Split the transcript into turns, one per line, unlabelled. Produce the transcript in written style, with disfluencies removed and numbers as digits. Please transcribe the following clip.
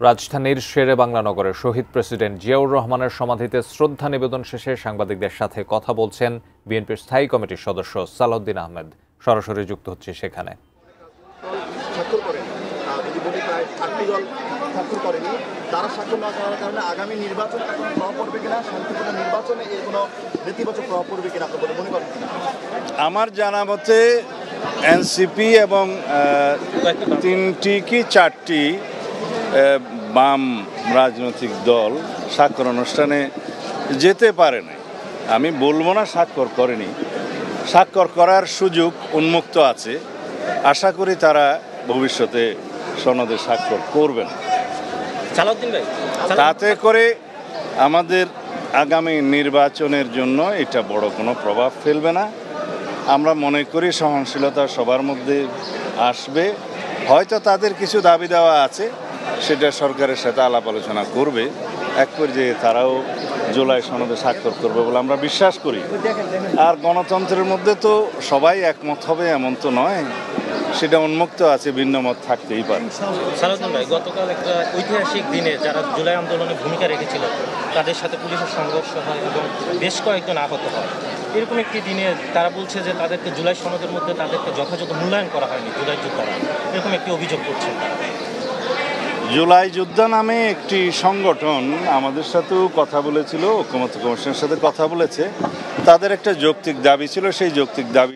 রাজধানীর শেরেবাংলা নগরে শহীদ প্রেসিডেন্ট জিয়াউর রহমানের সমাধিতে শ্রদ্ধা নিবেদন শেষে সাংবাদিকদের সাথে কথা বলছেন বিএনপির স্থায়ী কমিটির সদস্য সালাউদ্দিন আহমেদ। সরাসরি যুক্ত হচ্ছে সেখানে।
আমার জানা মতে এনসিপি এবং 3টি কি 4টি বাম রাজনৈতিক দল স্বাক্ষর অনুষ্ঠানে যেতে পারে না। আমি বলবো না স্বাক্ষর করেনি, স্বাক্ষর করার সুযোগ উন্মুক্ত আছে। আশা করি তারা ভবিষ্যতে সনদে স্বাক্ষর করবেন। তাতে করে আমাদের আগামী নির্বাচনের জন্য এটা বড় কোনো প্রভাব ফেলবে না। আমরা মনে করি সহনশীলতা সবার মধ্যে আসবে। হয়তো তাদের কিছু দাবি দেওয়া আছে, সেটা সরকারের সাথে আলাপ আলোচনা করবে। এক পর্যায়ে তারাও জুলাই সনদে স্বাক্ষর করবে বলে আমরা বিশ্বাস করি। আর গণতন্ত্রের মধ্যে তো সবাই একমত হবে এমন তো নয়, সেটা উন্মুক্ত আছে, ভিন্ন মত থাকতেই পারে।
সালাউদ্দিন ভাই, গতকাল একটা ঐতিহাসিক দিনে যারা জুলাই আন্দোলনে ভূমিকা রেখেছিল তাদের সাথে পুলিশের সংঘর্ষ হয় এবং বেশ কয়েকজন আহত হয়। এরকম একটি দিনে তারা বলছে যে তাদেরকে জুলাই সনদের মধ্যে তাদেরকে যথাযথ মূল্যায়ন করা হয়নি জুলাই যোদ্ধারা, এরকম একটি অভিযোগ করছেন।
জুলাই যোদ্ধা নামে একটি সংগঠন আমাদের সাথেও কথা বলেছিল, ঐক্যমত্য কমিশনের সাথে কথা বলেছে। তাদের একটা যৌক্তিক দাবি ছিল, সেই যৌক্তিক দাবি